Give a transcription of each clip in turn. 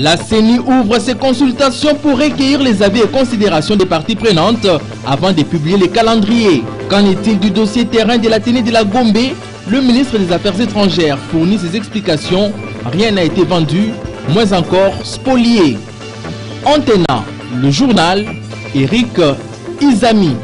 La CENI ouvre ses consultations pour recueillir les avis et considérations des parties prenantes avant de publier les calendriers. Qu'en est-il du dossier terrain de l'Athénée de la Gombe? Le ministre des Affaires étrangères fournit ses explications. Rien n'a été vendu, moins encore spolié. Antena, le journal, Eric Izami.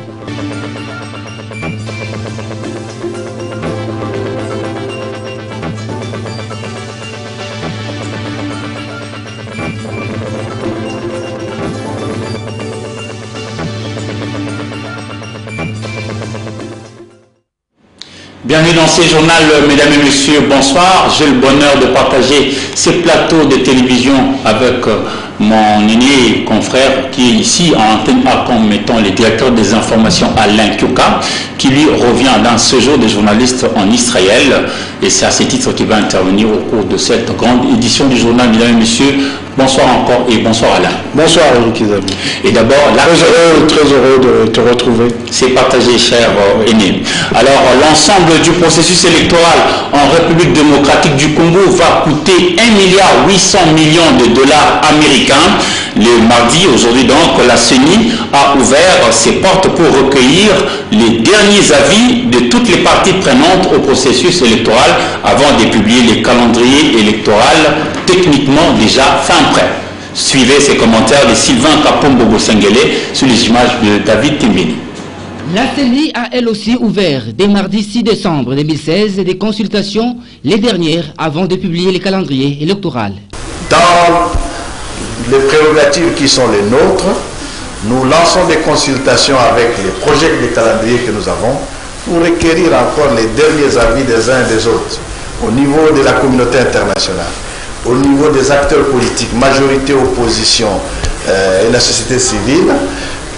Bienvenue dans ce journal, mesdames et messieurs, bonsoir. J'ai le bonheur de partager ces plateaux de télévision avec mon aîné confrère qui est ici en antenne A comme étant le directeur des informations Alain Kyoka, qui lui revient dans ce jour de journaliste en Israël. Et c'est à ce titre qu'il va intervenir au cours de cette grande édition du journal, mesdames et messieurs. Bonsoir encore et bonsoir Alain. Bonsoir Eric Izami. Et d'abord, très heureux de te retrouver. C'est partagé, cher aîné. Alors, l'ensemble du processus électoral en République démocratique du Congo va coûter 1,8 milliard de dollars américains. Le mardi, aujourd'hui donc, la CENI a ouvert ses portes pour recueillir les derniers avis de toutes les parties prenantes au processus électoral avant de publier les calendriers électoraux techniquement déjà fin prêt. Suivez ces commentaires de Sylvain Kapombo-Bosengele sur les images de David Timbini. La CENI a elle aussi ouvert dès mardi 6 décembre 2016 des consultations, les dernières avant de publier les calendriers électoraux. Dans les prérogatives qui sont les nôtres, nous lançons des consultations avec les projets de calendrier que nous avons pour requérir encore les derniers avis des uns et des autres au niveau de la communauté internationale, au niveau des acteurs politiques, majorité, opposition et la société civile,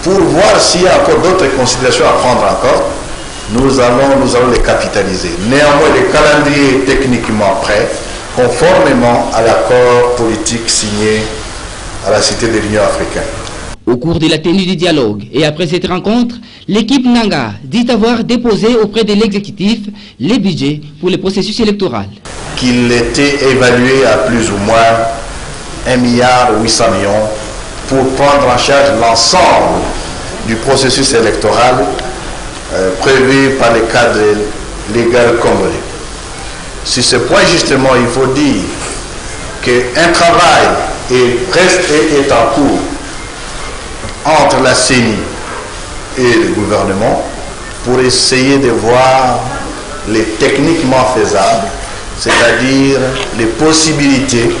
pour voir s'il y a encore d'autres considérations à prendre encore. Nous allons les capitaliser. Néanmoins, le calendrier est techniquement prêt, conformément à l'accord politique signé à la Cité de l'Union africaine. Au cours de la tenue du dialogue et après cette rencontre, l'équipe Nanga dit avoir déposé auprès de l'exécutif les budgets pour le processus électoral. Qu'il était évalué à plus ou moins 1,8 milliard pour prendre en charge l'ensemble du processus électoral prévu par le cadre légal congolais. Sur ce point justement, il faut dire qu'un travail est en cours entre la CENI et le gouvernement pour essayer de voir les techniquement faisables, c'est-à-dire les possibilités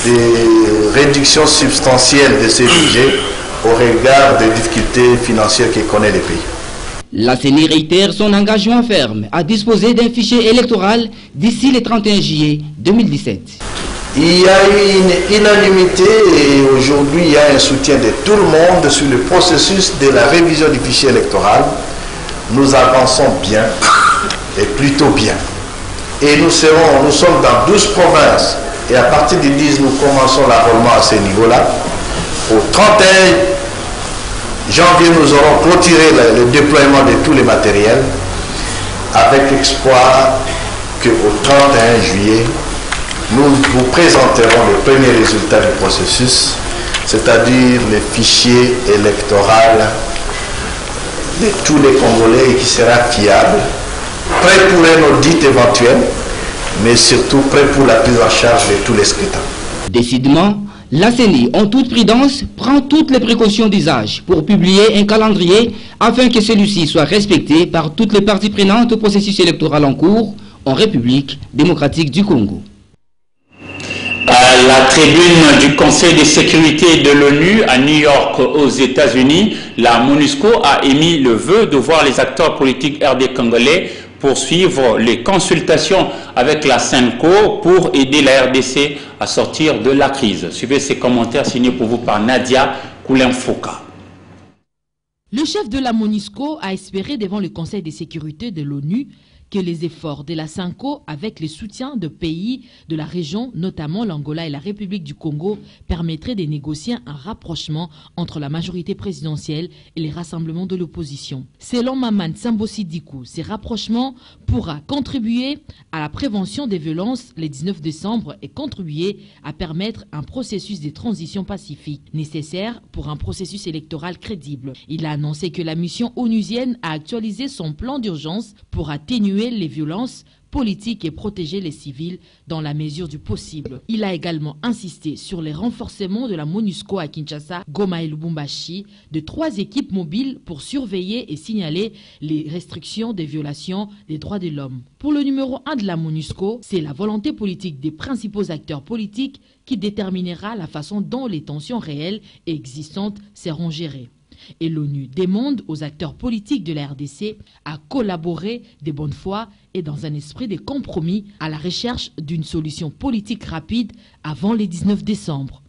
de réduction substantielle de ces budgets au regard des difficultés financières que connaît le pays. La CENI réitère son engagement ferme à disposer d'un fichier électoral d'ici le 31 juillet 2017. Il y a eu une unanimité et aujourd'hui il y a un soutien de tout le monde sur le processus de la révision du fichier électoral. Nous avançons bien et plutôt bien. Et nous sommes dans 12 provinces et à partir du 10 nous commençons l'enrôlement à ce niveau-là. Au 31 janvier nous aurons clôturé le déploiement de tous les matériels avec l'espoir qu'au 31 juillet nous vous présenterons les premiers résultats du processus, c'est-à-dire les fichiers électoraux de tous les Congolais et qui sera fiable, prêt pour un audit éventuel, mais surtout prêt pour la prise en charge de tous les scrutins. Décidément, la CENI, en toute prudence, prend toutes les précautions d'usage pour publier un calendrier afin que celui-ci soit respecté par toutes les parties prenantes au processus électoral en cours en République démocratique du Congo. À la tribune du Conseil de sécurité de l'ONU à New York aux États-Unis, la MONUSCO a émis le vœu de voir les acteurs politiques RD congolais poursuivre les consultations avec la CENCO pour aider la RDC à sortir de la crise. Suivez ces commentaires signés pour vous par Nadia Koulenfouka. Le chef de la MONUSCO a espéré devant le Conseil de sécurité de l'ONU que les efforts de la SENCO, avec le soutien de pays de la région, notamment l'Angola et la République du Congo, permettraient de négocier un rapprochement entre la majorité présidentielle et les rassemblements de l'opposition. Selon Maman Sambosi Dikou, ces rapprochements pourra contribuer à la prévention des violences le 19 décembre et contribuer à permettre un processus de transition pacifique nécessaire pour un processus électoral crédible. Il a annoncé que la mission onusienne a actualisé son plan d'urgence pour atténuer les violences politiques et protéger les civils dans la mesure du possible. Il a également insisté sur les renforcements de la MONUSCO à Kinshasa, Goma et Lubumbashi, de 3 équipes mobiles pour surveiller et signaler les restrictions des violations des droits de l'homme. Pour le numéro 1 de la MONUSCO, c'est la volonté politique des principaux acteurs politiques qui déterminera la façon dont les tensions réelles et existantes seront gérées. Et l'ONU demande aux acteurs politiques de la RDC à collaborer de bonne foi et dans un esprit de compromis à la recherche d'une solution politique rapide avant le 19 décembre.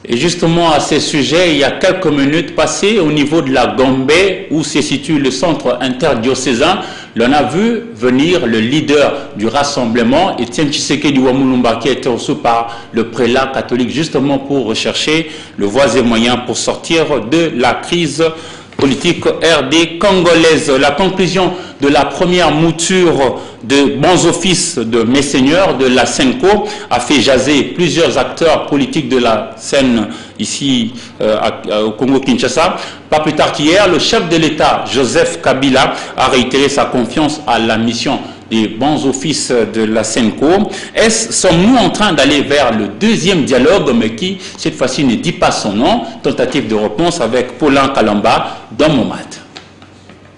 Et justement à ce sujet, il y a quelques minutes passées au niveau de la Gombe où se situe le centre interdiocésain, l'on a vu venir le leader du rassemblement, Etienne Tshisekedi Wamulumba, qui a été reçu par le prélat catholique justement pour rechercher le voies et moyens pour sortir de la crise politique RD congolaise. La conclusion de la première mouture de bons offices de Messeigneurs de la SENCO a fait jaser plusieurs acteurs politiques de la scène ici au Congo-Kinshasa. Pas plus tard qu'hier, le chef de l'État, Joseph Kabila, a réitéré sa confiance à la mission des bons offices de la SENCO. Sommes-nous en train d'aller vers le deuxième dialogue, mais qui, cette fois-ci, ne dit pas son nom? Tentative de réponse avec Paulin Kalamba dans Momad.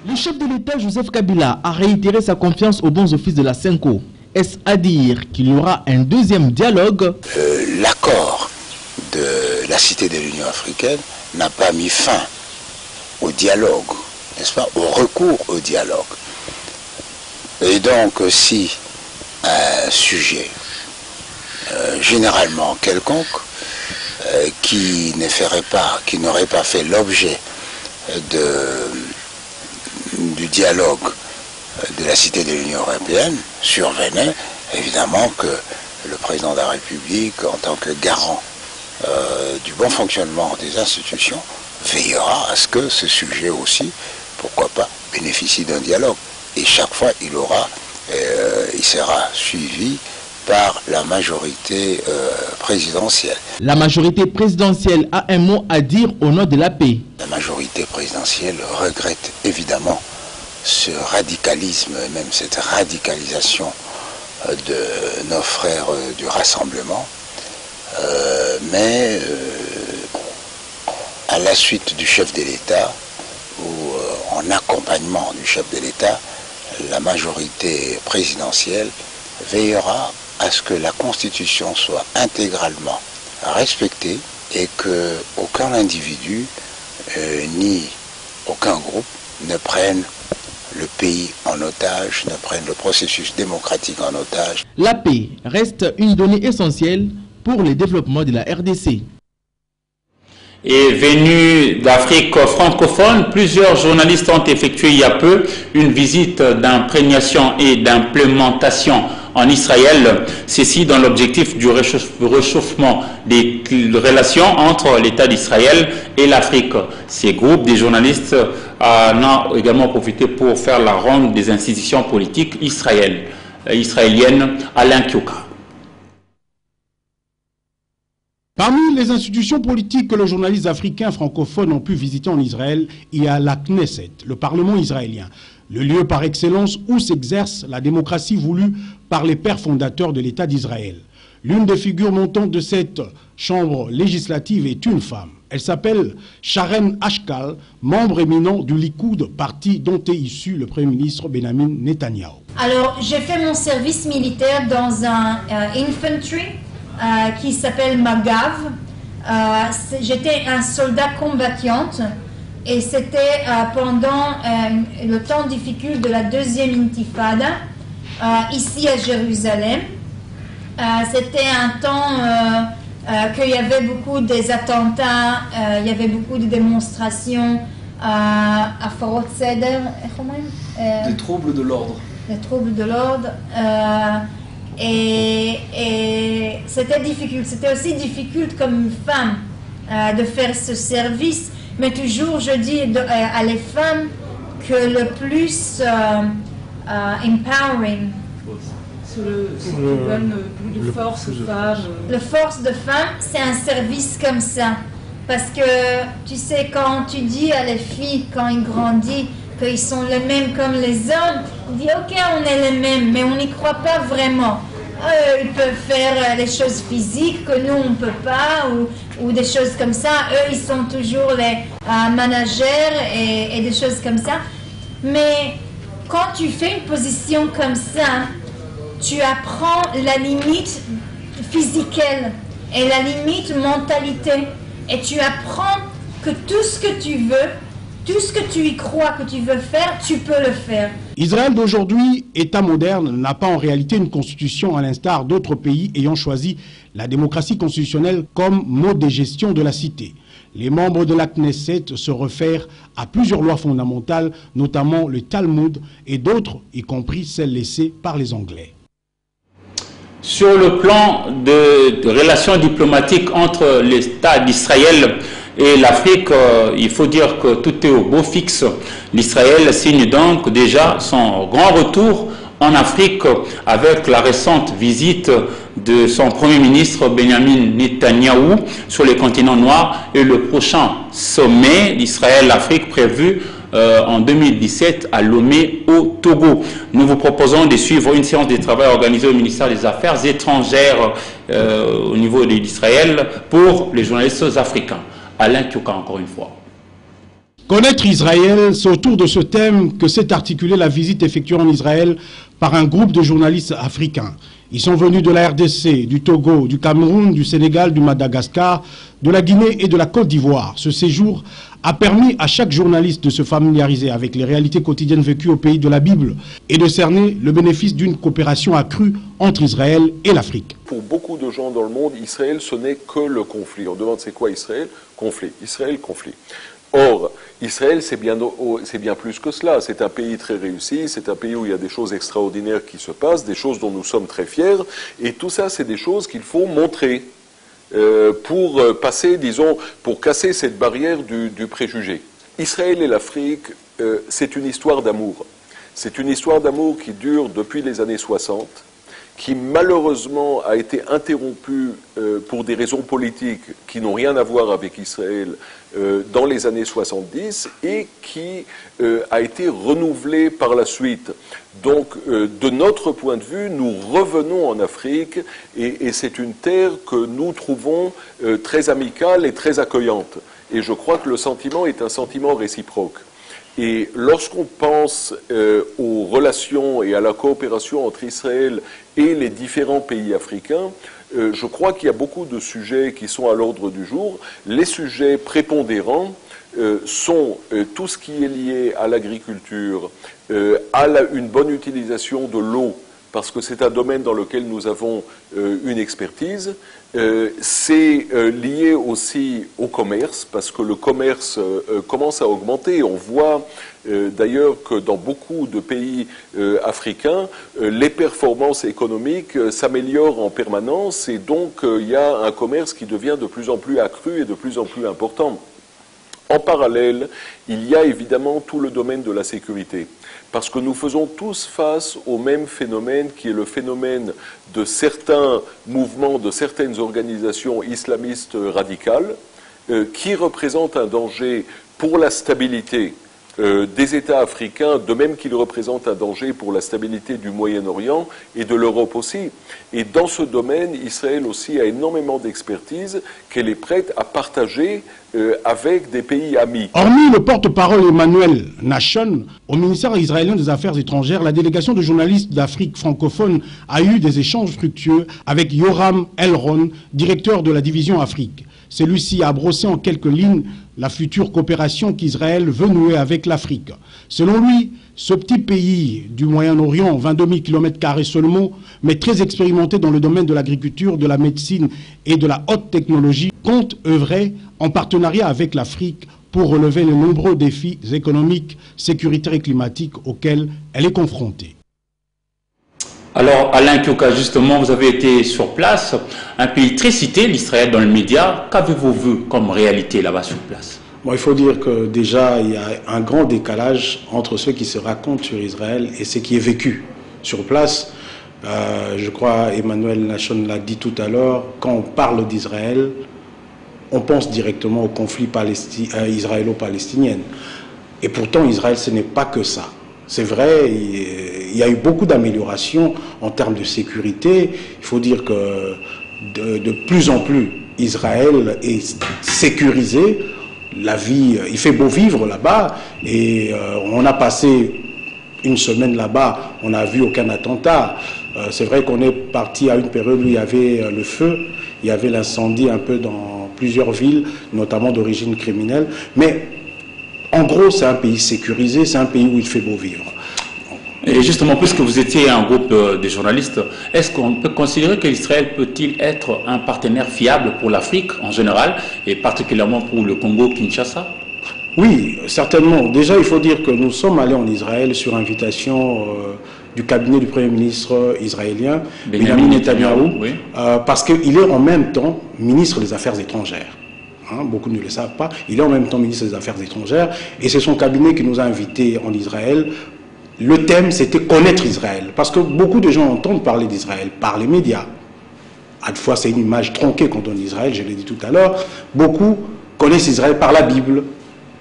Le chef de l'État, Joseph Kabila, a réitéré sa confiance aux bons offices de la SENCO. Est-ce à dire qu'il y aura un deuxième dialogue? L'accord de la Cité de l'Union africaine n'a pas mis fin au dialogue, n'est-ce pas, au recours au dialogue. Et donc, si un sujet, généralement quelconque, qui n'aurait pas fait l'objet du dialogue de la Cité de l'Union européenne, survenait, évidemment que le président de la République, en tant que garant du bon fonctionnement des institutions, veillera à ce que ce sujet aussi, pourquoi pas, bénéficie d'un dialogue. Et chaque fois, il sera suivi par la majorité présidentielle. La majorité présidentielle a un mot à dire au nom de la paix. La majorité présidentielle regrette évidemment ce radicalisme, même cette radicalisation de nos frères du Rassemblement. Mais à la suite du chef de l'État, ou en accompagnement du chef de l'État, la majorité présidentielle veillera à ce que la Constitution soit intégralement respectée et qu'aucun individu ni aucun groupe ne prenne le pays en otage, ne prenne le processus démocratique en otage. La paix reste une donnée essentielle pour le développement de la RDC. Et venus d'Afrique francophone, plusieurs journalistes ont effectué il y a peu une visite d'imprégnation et d'implémentation en Israël, ceci dans l'objectif du réchauffement des relations entre l'État d'Israël et l'Afrique. Ces groupes de journalistes en ont également profité pour faire la ronde des institutions politiques israéliennes. Alain Kyoka. Parmi les institutions politiques que les journalistes africains francophones ont pu visiter en Israël, il y a la Knesset, le Parlement israélien, le lieu par excellence où s'exerce la démocratie voulue par les pères fondateurs de l'État d'Israël. L'une des figures montantes de cette chambre législative est une femme. Elle s'appelle Sharen Ashkal, membre éminent du Likoud, parti dont est issu le Premier ministre Benjamin Netanyahu. Alors, j'ai fait mon service militaire dans un infantry qui s'appelle Magav. J'étais un soldat combattante et c'était pendant le temps difficile de la deuxième intifada ici à Jérusalem. C'était un temps qu'il y avait beaucoup des attentats, il y avait beaucoup de démonstrations הפרות סדר, איך אומרים? Des troubles de l'ordre. Les troubles de l'ordre. Et c'était difficile. C'était aussi difficile comme une femme de faire ce service. Mais toujours, je dis à les femmes que le plus empowering, Le force de femme. le force de femme, c'est un service comme ça. Parce que, tu sais, quand tu dis à les filles, quand ils grandissent, qu'ils sont les mêmes comme les hommes, on dit, ok, on est les mêmes, mais on n'y croit pas vraiment. Eux, ils peuvent faire les choses physiques que nous, on ne peut pas, ou des choses comme ça. Eux, ils sont toujours les managers et des choses comme ça. Mais quand tu fais une position comme ça, tu apprends la limite physique et la limite mentalité. Et tu apprends que tout ce que tu veux, tout ce que tu y crois que tu veux faire, tu peux le faire. Israël d'aujourd'hui, État moderne, n'a pas en réalité une constitution à l'instar d'autres pays ayant choisi la démocratie constitutionnelle comme mode de gestion de la cité. Les membres de la Knesset se réfèrent à plusieurs lois fondamentales, notamment le Talmud et d'autres, y compris celles laissées par les Anglais. Sur le plan de relations diplomatiques entre l'État d'Israël et l'Afrique, il faut dire que tout est au beau fixe. L'Israël signe donc déjà son grand retour en Afrique avec la récente visite de son Premier ministre Benjamin Netanyahou sur le continent noir et le prochain sommet d'Israël-Afrique prévu en 2017 à Lomé au Togo. Nous vous proposons de suivre une séance de travail organisée au ministère des Affaires étrangères au niveau d'Israël pour les journalistes africains. Alain Kyoka encore une fois. Connaître Israël, c'est autour de ce thème que s'est articulée la visite effectuée en Israël par un groupe de journalistes africains. Ils sont venus de la RDC, du Togo, du Cameroun, du Sénégal, du Madagascar, de la Guinée et de la Côte d'Ivoire. Ce séjour a permis à chaque journaliste de se familiariser avec les réalités quotidiennes vécues au pays de la Bible et de cerner le bénéfice d'une coopération accrue entre Israël et l'Afrique. Pour beaucoup de gens dans le monde, Israël, ce n'est que le conflit. On demande c'est quoi Israël? Conflit. Israël, conflit. Or, Israël, c'est bien plus que cela. C'est un pays très réussi, c'est un pays où il y a des choses extraordinaires qui se passent, des choses dont nous sommes très fiers, et tout ça, c'est des choses qu'il faut montrer pour passer, disons, pour casser cette barrière du préjugé. Israël et l'Afrique, c'est une histoire d'amour. C'est une histoire d'amour qui dure depuis les années 60, qui malheureusement a été interrompue pour des raisons politiques qui n'ont rien à voir avec Israël dans les années 70 et qui a été renouvelée par la suite. Donc, de notre point de vue, nous revenons en Afrique et c'est une terre que nous trouvons très amicale et très accueillante. Et je crois que le sentiment est un sentiment réciproque. Et lorsqu'on pense aux relations et à la coopération entre Israël et les différents pays africains, je crois qu'il y a beaucoup de sujets qui sont à l'ordre du jour. Les sujets prépondérants sont tout ce qui est lié à l'agriculture, à une bonne utilisation de l'eau, parce que c'est un domaine dans lequel nous avons une expertise. C'est lié aussi au commerce, parce que le commerce commence à augmenter. On voit d'ailleurs que dans beaucoup de pays africains, les performances économiques s'améliorent en permanence et donc il y a un commerce qui devient de plus en plus accru et de plus en plus important. En parallèle, il y a évidemment tout le domaine de la sécurité, parce que nous faisons tous face au même phénomène qui est le phénomène de certains mouvements, de certaines organisations islamistes radicales, qui représentent un danger pour la stabilité des États africains, de même qu'ils représentent un danger pour la stabilité du Moyen-Orient et de l'Europe aussi. Et dans ce domaine, Israël aussi a énormément d'expertise qu'elle est prête à partager avec des pays amis. Hormis le porte-parole Emmanuel Nashon, au ministère israélien des Affaires étrangères, la délégation de journalistes d'Afrique francophone a eu des échanges fructueux avec Yoram Elron, directeur de la division Afrique. Celui-ci a brossé en quelques lignes la future coopération qu'Israël veut nouer avec l'Afrique. Selon lui, ce petit pays du Moyen-Orient, 22 000 km² seulement, mais très expérimenté dans le domaine de l'agriculture, de la médecine et de la haute technologie, compte œuvrer en partenariat avec l'Afrique pour relever les nombreux défis économiques, sécuritaires et climatiques auxquels elle est confrontée. Alors, Alain Kyoka, justement, vous avez été sur place, un pays très cité, l'Israël, dans les médias. Qu'avez-vous vu comme réalité là-bas sur place? Bon, il faut dire que déjà, il y a un grand décalage entre ce qui se raconte sur Israël et ce qui est vécu sur place. Je crois Emmanuel Nashon l'a dit tout à l'heure, quand on parle d'Israël, on pense directement au conflit israélo-palestinien. Et pourtant, Israël, ce n'est pas que ça. C'est vrai, il y a eu beaucoup d'améliorations en termes de sécurité. Il faut dire que de plus en plus, Israël est sécurisé. La vie, il fait beau vivre là-bas. Et on a passé une semaine là-bas, on n'a vu aucun attentat. C'est vrai qu'on est parti à une période où il y avait le feu, il y avait l'incendie un peu dans plusieurs villes, notamment d'origine criminelle. Mais en gros, c'est un pays sécurisé, c'est un pays où il fait beau vivre. Et justement, puisque vous étiez un groupe de journalistes, est-ce qu'on peut considérer que l'Israël peut-il être un partenaire fiable pour l'Afrique en général, et particulièrement pour le Congo-Kinshasa? Oui, certainement. Déjà, il faut dire que nous sommes allés en Israël sur invitation du cabinet du Premier ministre israélien, Benjamin Netanyahou, oui. Parce qu'il est en même temps ministre des Affaires étrangères. Hein, beaucoup ne le savent pas. Il est en même temps ministre des Affaires étrangères et c'est son cabinet qui nous a invités en Israël. Le thème, c'était connaître Israël. Parce que beaucoup de gens entendent parler d'Israël par les médias. À la fois, c'est une image tronquée quand on dit Israël, je l'ai dit tout à l'heure. Beaucoup connaissent Israël par la Bible.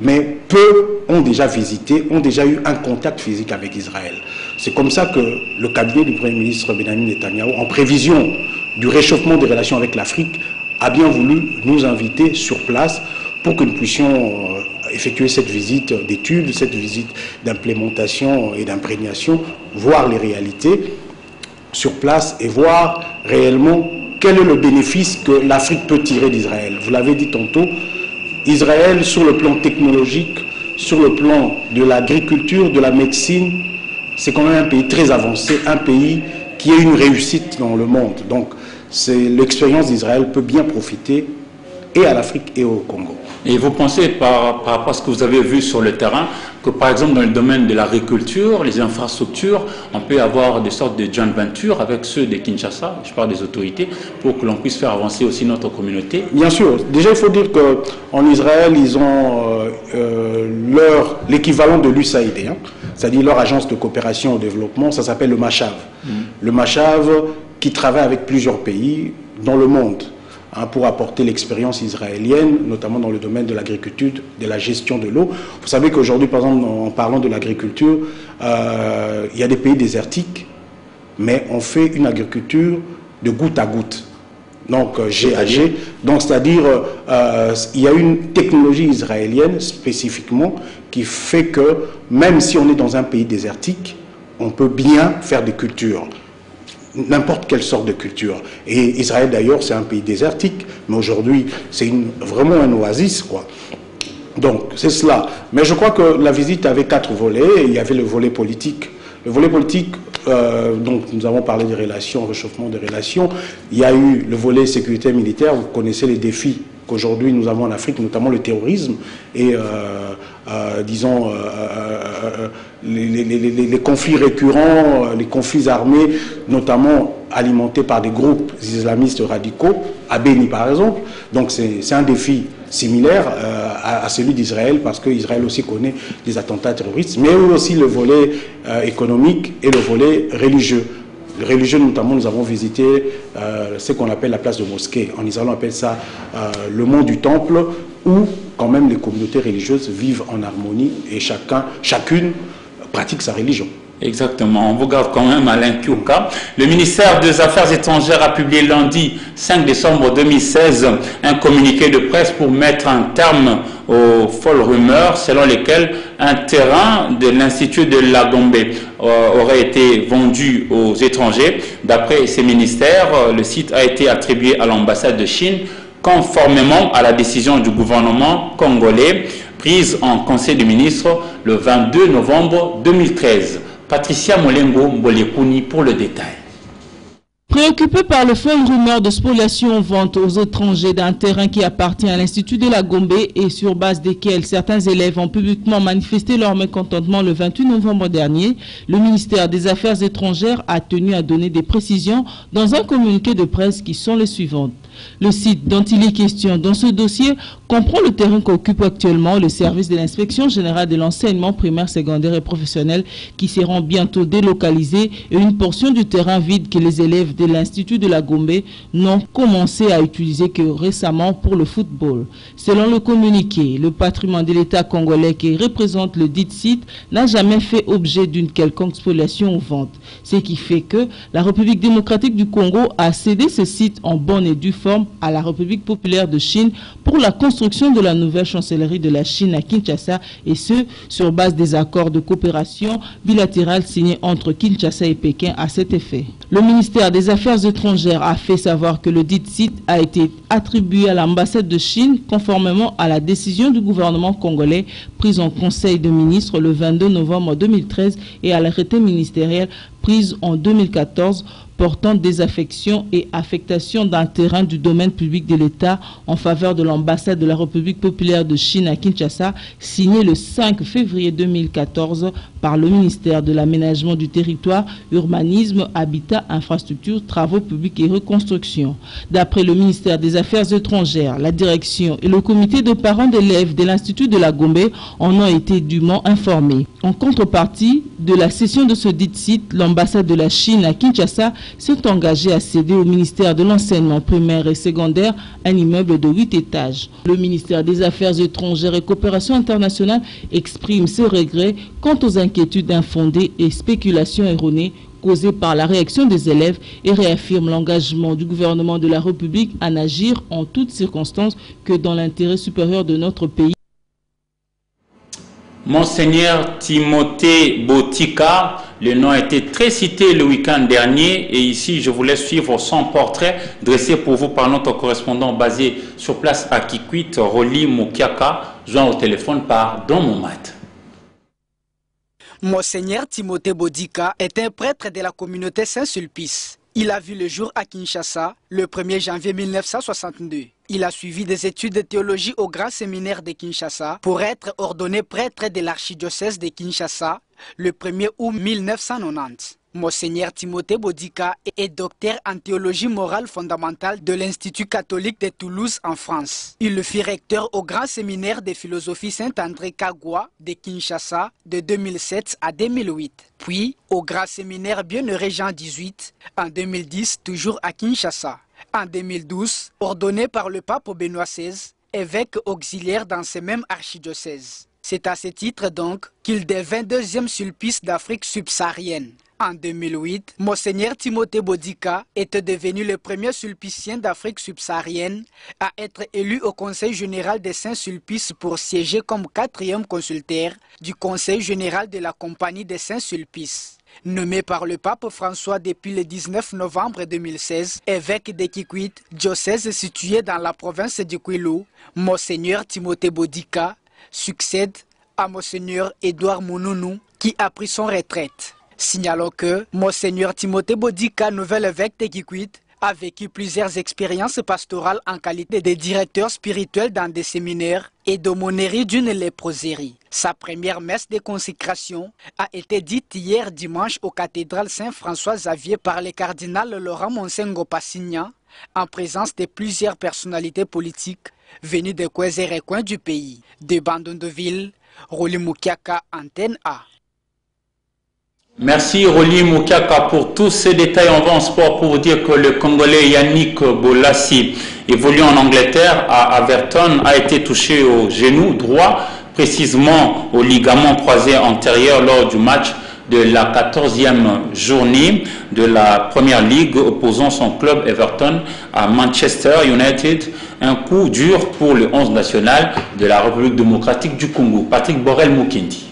Mais peu ont déjà visité, ont déjà eu un contact physique avec Israël. C'est comme ça que le cabinet du Premier ministre Benjamin Netanyahou, en prévision du réchauffement des relations avec l'Afrique, a bien voulu nous inviter sur place pour que nous puissions effectuer cette visite d'études, cette visite d'implémentation et d'imprégnation, voir les réalités sur place et voir réellement quel est le bénéfice que l'Afrique peut tirer d'Israël. Vous l'avez dit tantôt, Israël, sur le plan technologique, sur le plan de l'agriculture, de la médecine, c'est quand même un pays très avancé, un pays qui est une réussite dans le monde. Donc, l'expérience d'Israël peut bien profiter et à l'Afrique et au Congo. Et vous pensez, par rapport à ce que vous avez vu sur le terrain, que par exemple dans le domaine de l'agriculture, les infrastructures, on peut avoir des sortes de joint ventures avec ceux de Kinshasa, je parle des autorités, pour que l'on puisse faire avancer aussi notre communauté? Bien sûr. Déjà, il faut dire qu'en Israël, ils ont l'équivalent de l'USAID, hein, c'est-à-dire leur agence de coopération au développement, ça s'appelle le MACHAV. Le MACHAV qui travaille avec plusieurs pays dans le monde, pour apporter l'expérience israélienne, notamment dans le domaine de l'agriculture, de la gestion de l'eau. Vous savez qu'aujourd'hui, par exemple, en parlant de l'agriculture, il y a des pays désertiques, mais on fait une agriculture de goutte à goutte. Donc, GAG. Donc, c'est-à-dire, il y a une technologie israélienne spécifiquement qui fait que, même si on est dans un pays désertique, on peut bien faire des cultures. N'importe quelle sorte de culture. Et Israël, d'ailleurs, c'est un pays désertique, mais aujourd'hui, c'est vraiment un oasis, quoi. Donc, c'est cela. Mais je crois que la visite avait 4 volets. Il y avait le volet politique. Le volet politique, donc nous avons parlé des relations, réchauffement des relations. Il y a eu le volet sécurité militaire. Vous connaissez les défis qu'aujourd'hui nous avons en Afrique, notamment le terrorisme et, disons, les conflits récurrents, les conflits armés, notamment alimentés par des groupes islamistes radicaux, à Béni par exemple. Donc c'est un défi similaire à celui d'Israël, parce qu'Israël aussi connaît des attentats terroristes, mais aussi le volet économique et le volet religieux. Le religieux, notamment, nous avons visité ce qu'on appelle la place de mosquée. En Israël, on appelle ça le mont du temple, où quand même les communautés religieuses vivent en harmonie et chacune pratique sa religion. Exactement, on vous garde quand même Alain Kyoka. Le ministère des Affaires étrangères a publié lundi 5 décembre 2016 un communiqué de presse pour mettre un terme aux folles rumeurs selon lesquelles un terrain de l'Institut de la Gombe aurait été vendu aux étrangers. D'après ces ministères, le site a été attribué à l'ambassade de Chine conformément à la décision du gouvernement congolais prise en Conseil des ministres le 22 novembre 2013. Patricia Molengo Mbolekuni pour le détail. Préoccupé par le fond rumeur de spoliation vente aux étrangers d'un terrain qui appartient à l'Institut de la Gombe et sur base desquels certains élèves ont publiquement manifesté leur mécontentement le 28 novembre dernier, le ministère des Affaires étrangères a tenu à donner des précisions dans un communiqué de presse qui sont les suivantes. Le site dont il est question dans ce dossier comprend le terrain qu'occupe actuellement le service de l'inspection générale de l'enseignement primaire, secondaire et professionnel qui seront bientôt délocalisés et une portion du terrain vide que les élèves de l'Institut de la Gombe n'ont commencé à utiliser que récemment pour le football. Selon le communiqué, le patrimoine de l'État congolais qui représente le dit site n'a jamais fait objet d'une quelconque spoliation ou vente. Ce qui fait que la République démocratique du Congo a cédé ce site en bonne et due forme à la République populaire de Chine pour la construction de la nouvelle chancellerie de la Chine à Kinshasa, et ce, sur base des accords de coopération bilatérale signés entre Kinshasa et Pékin à cet effet. Le ministère des Affaires étrangères a fait savoir que le dit site a été attribué à l'ambassade de Chine conformément à la décision du gouvernement congolais prise en Conseil de ministres le 22 novembre 2013 et à l'arrêté ministériel prise en 2014 portant désaffection et affectation d'un terrain du domaine public de l'État en faveur de l'ambassade de la République populaire de Chine à Kinshasa, signé le 5 février 2014 par le ministère de l'Aménagement du Territoire, Urbanisme, Habitat, Infrastructure, Travaux publics et Reconstruction. D'après le ministère des Affaires étrangères, la direction et le comité de parents d'élèves de l'Institut de la Gombe en ont été dûment informés. En contrepartie de la cession de ce dit site, l'ambassade de la Chine à Kinshasa s'est engagée à céder au ministère de l'enseignement primaire et secondaire un immeuble de 8 étages. Le ministère des Affaires étrangères et coopération internationale exprime ses regrets quant aux inquiétudes infondées et spéculations erronées causées par la réaction des élèves et réaffirme l'engagement du gouvernement de la République à n'agir en toutes circonstances que dans l'intérêt supérieur de notre pays. Monseigneur Timothée Botika, le nom a été très cité le week-end dernier et ici je vous laisse suivre son portrait dressé pour vous par notre correspondant basé sur place à Kikwit, Roli Mukiaka, joint au téléphone par Don Momat. Monseigneur Timothée Botika est un prêtre de la communauté Saint-Sulpice. Il a vu le jour à Kinshasa le 1er janvier 1962. Il a suivi des études de théologie au Grand Séminaire de Kinshasa pour être ordonné prêtre de l'archidiocèse de Kinshasa le 1er août 1990. Monseigneur Timothée Botika est docteur en théologie morale fondamentale de l'Institut catholique de Toulouse en France. Il fut recteur au Grand Séminaire de philosophie Saint-André Kagwa de Kinshasa de 2007 à 2008. Puis au Grand Séminaire Bienheureux Jean XVIII en 2010, toujours à Kinshasa. En 2012, ordonné par le pape Benoît XVI, évêque auxiliaire dans ce même archidiocèse. C'est à ce titre donc qu'il devint deuxième sulpice d'Afrique subsaharienne. En 2008, Monseigneur Timothée Botika était devenu le premier sulpicien d'Afrique subsaharienne à être élu au Conseil général des Saint-Sulpice pour siéger comme 4e consulteur du Conseil général de la Compagnie des Saint-Sulpice. Nommé par le pape François depuis le 19 novembre 2016, évêque de Kikwit, diocèse situé dans la province du Kwilu, Monseigneur Timothée Botika succède à Monseigneur Édouard Mounonou qui a pris son retraite. Signalons que Monseigneur Timothée Botika, nouvel évêque de Kikwit, a vécu plusieurs expériences pastorales en qualité de directeur spirituel dans des séminaires et d'aumônerie d'une léproserie. Sa première messe de consécration a été dite hier dimanche au cathédrale Saint-François-Xavier par le cardinal Laurent Monsengo Passignan, en présence de plusieurs personnalités politiques venues des coins et recoins du pays. De Bandon-de-Ville, Roli Mukiaka, Antenne A. Merci Roli Mukiaka pour tous ces détails. On va en sport pour vous dire que le Congolais Yannick Bolassi, évoluant en Angleterre à Everton, a été touché au genou droit, précisément au ligament croisé antérieur lors du match de la 14e journée de la Première Ligue opposant son club Everton à Manchester United. Un coup dur pour le 11 national de la République démocratique du Congo. Patrick Borel Mukindi.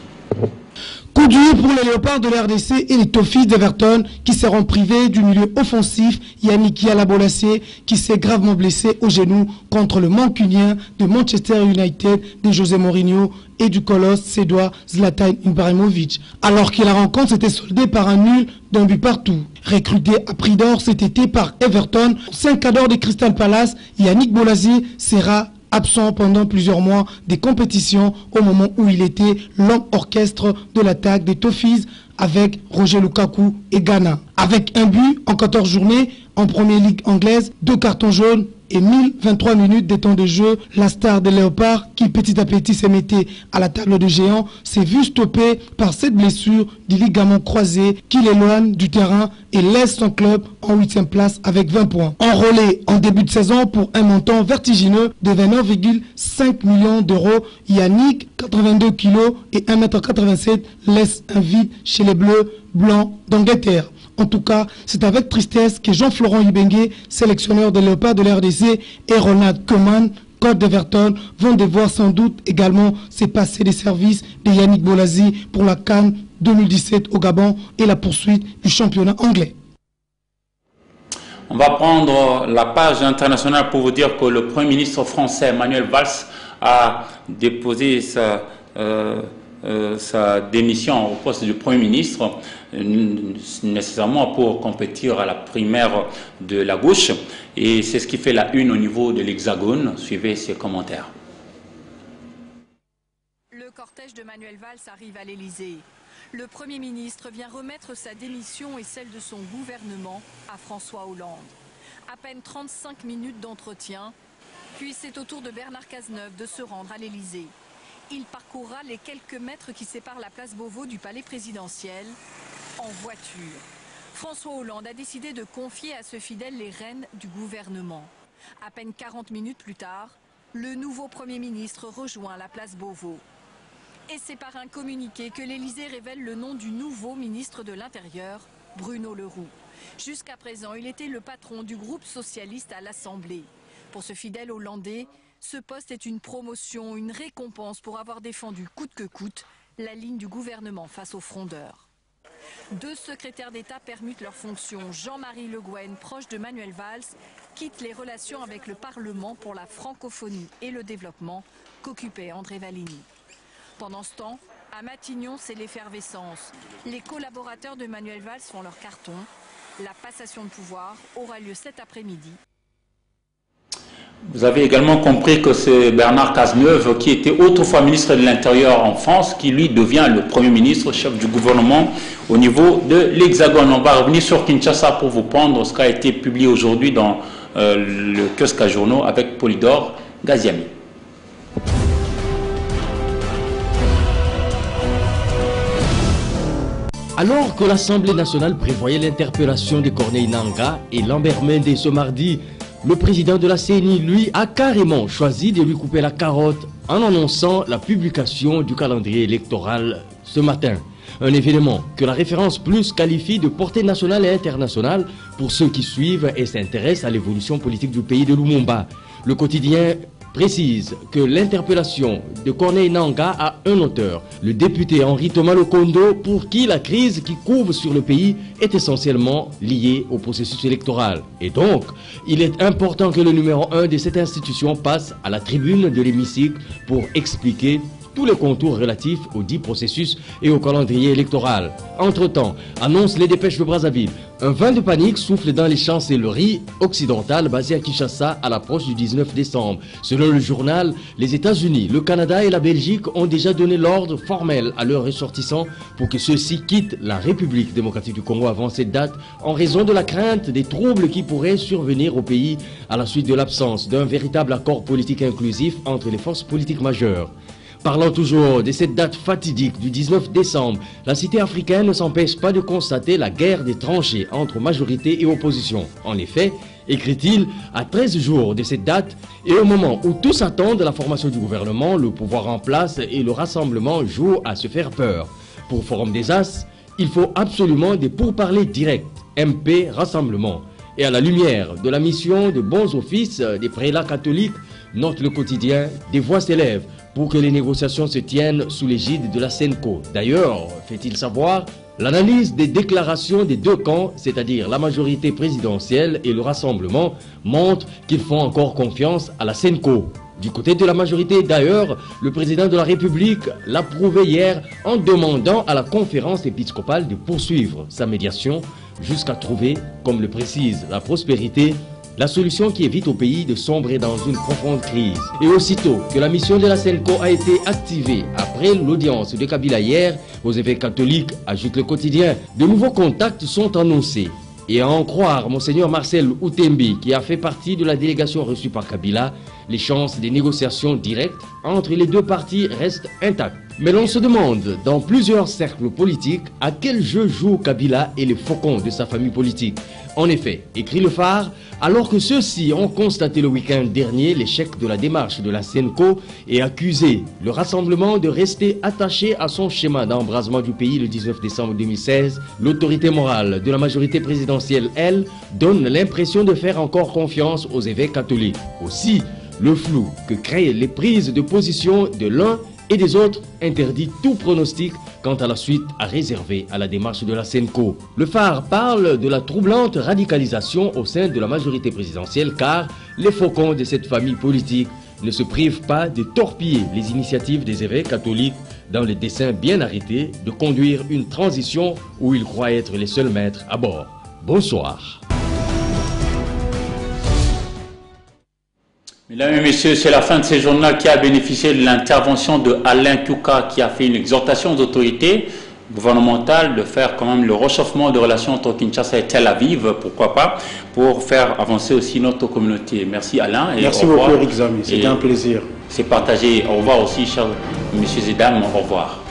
Coup dur pour les Léopards de la RDC et les Toffees d'Everton qui seront privés du milieu offensif Yannick Yala-Bolasie qui s'est gravement blessé au genou contre le Mancunien de Manchester United de José Mourinho et du colosse suédois Zlatan Ibrahimovic, alors que la rencontre s'était soldée par un nul d'un but partout. Recruté à prix d'or cet été par Everton, 5 cadors de Crystal Palace, Yannick Bolasie sera absent pendant plusieurs mois des compétitions au moment où il était l'homme orchestre de l'attaque des Toffees avec Roger Lukaku et Ghana. Avec un but en 14 journées en Première Ligue anglaise, 2 cartons jaunes et 1023 minutes de temps de jeu, la star des Léopards, qui petit à petit se mettait à la table de géant, s'est vu stoppé par cette blessure du ligament croisé qui l'éloigne du terrain et laisse son club en 8e place avec 20 points. Enrôlé en début de saison pour un montant vertigineux de 29,5 millions d'euros, Yannick, 82 kg et 1,87 m, laisse un vide chez les Bleus blancs d'Angleterre. En tout cas, c'est avec tristesse que Jean-Florent Ibengue, sélectionneur des Léopards de la RDC, et Ronald Koeman, coach d'Everton, vont devoir sans doute également se passer des services de Yannick Bolasie pour la CAN 2017 au Gabon et la poursuite du championnat anglais. On va prendre la page internationale pour vous dire que le Premier ministre français Manuel Valls a déposé sa démission au poste de Premier ministre, nécessairement pour compétir à la primaire de la gauche. Et c'est ce qui fait la une au niveau de l'Hexagone. Suivez ces commentaires. Le cortège de Manuel Valls arrive à l'Élysée. Le Premier ministre vient remettre sa démission et celle de son gouvernement à François Hollande. À peine 35 minutes d'entretien, puis c'est au tour de Bernard Cazeneuve de se rendre à l'Élysée. Il parcourra les quelques mètres qui séparent la place Beauvau du palais présidentiel en voiture. François Hollande a décidé de confier à ce fidèle les rênes du gouvernement. À peine 40 minutes plus tard, le nouveau Premier ministre rejoint la place Beauvau. Et c'est par un communiqué que l'Élysée révèle le nom du nouveau ministre de l'Intérieur, Bruno Le Roux. Jusqu'à présent, il était le patron du groupe socialiste à l'Assemblée. Pour ce fidèle Hollandais, ce poste est une promotion, une récompense pour avoir défendu coûte que coûte la ligne du gouvernement face aux frondeurs. 2 secrétaires d'État permutent leurs fonctions. Jean-Marie Le Guen, proche de Manuel Valls, quitte les relations avec le Parlement pour la francophonie et le développement qu'occupait André Valigny. Pendant ce temps, à Matignon, c'est l'effervescence. Les collaborateurs de Manuel Valls font leur carton. La passation de pouvoir aura lieu cet après-midi. Vous avez également compris que c'est Bernard Cazeneuve, qui était autrefois ministre de l'Intérieur en France, qui lui devient le Premier ministre, chef du gouvernement au niveau de l'Hexagone. On va revenir sur Kinshasa pour vous prendre ce qui a été publié aujourd'hui dans le kiosque à journaux avec Polydore Gaziami. Alors que l'Assemblée nationale prévoyait l'interpellation de Corneille Nangaa et Lambert Mende ce mardi, le président de la CENI, lui, a carrément choisi de lui couper la carotte en annonçant la publication du calendrier électoral ce matin. Un événement que la référence plus qualifie de portée nationale et internationale pour ceux qui suivent et s'intéressent à l'évolution politique du pays de Lumumba. Le quotidien précise que l'interpellation de Corneille Nangaa a un auteur, le député Henri Thomas Lokondo, pour qui la crise qui couve sur le pays est essentiellement liée au processus électoral. Et donc, il est important que le numéro 1 de cette institution passe à la tribune de l'hémicycle pour expliquer tous les contours relatifs au dit processus et au calendrier électoral. Entre-temps, annonce les dépêches de Brazzaville, un vent de panique souffle dans les chancelleries occidentales basées à Kinshasa à l'approche du 19 décembre. Selon le journal, les États-Unis, le Canada et la Belgique ont déjà donné l'ordre formel à leurs ressortissants pour que ceux-ci quittent la République démocratique du Congo avant cette date en raison de la crainte des troubles qui pourraient survenir au pays à la suite de l'absence d'un véritable accord politique inclusif entre les forces politiques majeures. Parlant toujours de cette date fatidique du 19 décembre, la cité africaine ne s'empêche pas de constater la guerre des tranchées entre majorité et opposition. En effet, écrit-il, à 13 jours de cette date, et au moment où tous attendent la formation du gouvernement, le pouvoir en place et le rassemblement jouent à se faire peur. Pour Forum des As, il faut absolument des pourparlers directs, MP, rassemblement. Et à la lumière de la mission de bons offices des prélats catholiques, note le quotidien, des voix s'élèvent pour que les négociations se tiennent sous l'égide de la SENCO. D'ailleurs, fait-il savoir, l'analyse des déclarations des deux camps, c'est-à-dire la majorité présidentielle et le Rassemblement, montre qu'ils font encore confiance à la SENCO. Du côté de la majorité, d'ailleurs, le président de la République l'a prouvé hier en demandant à la conférence épiscopale de poursuivre sa médiation jusqu'à trouver, comme le précise la prospérité, la solution qui évite au pays de sombrer dans une profonde crise. Et aussitôt que la mission de la SENCO a été activée après l'audience de Kabila hier aux évêques catholiques, ajoute le quotidien, de nouveaux contacts sont annoncés. Et à en croire Monseigneur Marcel Outembi, qui a fait partie de la délégation reçue par Kabila, les chances des négociations directes entre les deux parties restent intactes. Mais l'on se demande, dans plusieurs cercles politiques, à quel jeu jouent Kabila et les faucons de sa famille politique. En effet, écrit le Phare, alors que ceux-ci ont constaté le week-end dernier l'échec de la démarche de la SENCO et accusé le Rassemblement de rester attaché à son schéma d'embrasement du pays le 19 décembre 2016, l'autorité morale de la majorité présidentielle, elle, donne l'impression de faire encore confiance aux évêques catholiques. Aussi, le flou que créent les prises de position de l'un et des autres interdit tout pronostic quant à la suite à réserver à la démarche de la SENCO. Le Phare parle de la troublante radicalisation au sein de la majorité présidentielle car les faucons de cette famille politique ne se privent pas de torpiller les initiatives des évêques catholiques dans le dessein bien arrêté de conduire une transition où ils croient être les seuls maîtres à bord. Bonsoir. Mesdames et messieurs, c'est la fin de ce journal qui a bénéficié de l'intervention de Alain Touka qui a fait une exhortation aux autorités gouvernementales de faire quand même le réchauffement de relations entre Kinshasa et Tel Aviv, pourquoi pas, pour faire avancer aussi notre communauté. Merci Alain. Et merci beaucoup Eric Zami, c'était un plaisir. C'est partagé. Au revoir aussi, chers messieurs et dames, au revoir.